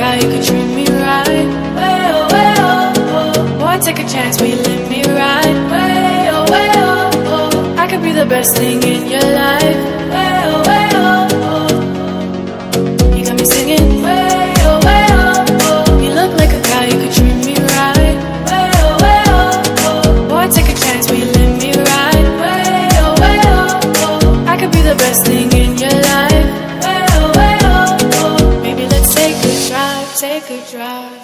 guy who could treat me right. Way oh, way oh, oh. Boy, take a chance, will you let me ride? Way oh, way oh, oh. I could be the best thing in your life. Way oh, way oh, oh. You got me singing. Way oh, way oh, oh. You look like a guy who could treat me right. Way oh, oh. Boy, take a chance, will you let me ride? Way oh, oh. I could be the best thing in your life. Way oh, oh. Maybe let's take a drive, take a drive.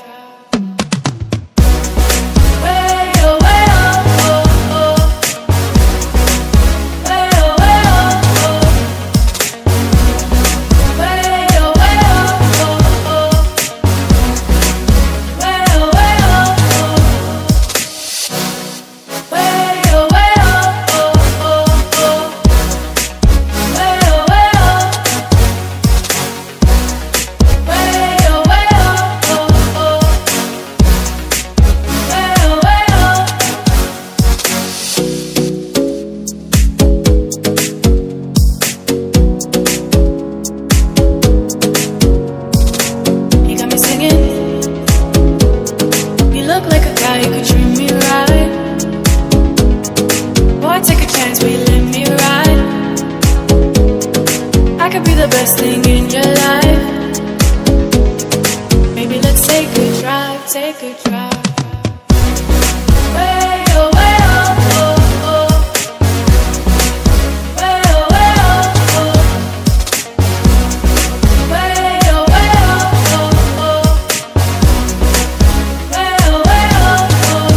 Take a drive. Way oh, way oh, oh, oh. Way oh, way oh, oh. Way oh, way oh, oh, oh. Way oh, way oh, oh.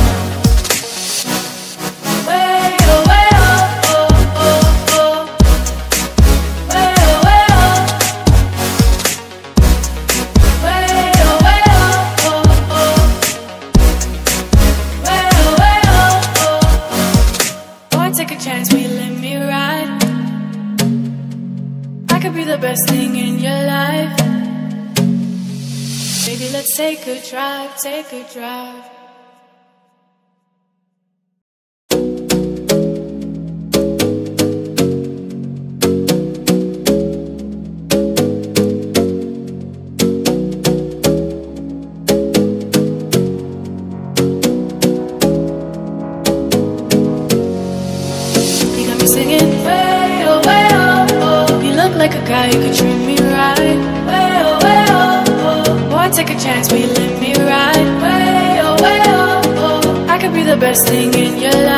Way oh, way oh, oh, oh. Way oh, way oh. Way oh, way oh, oh. Take a chance, will you let me ride? I could be the best thing in your life. Baby, let's take a drive, take a drive. Like a guy who could treat me right. Way oh, oh. Boy, take a chance, will you let me ride? Way oh, oh. I could be the best thing in your life.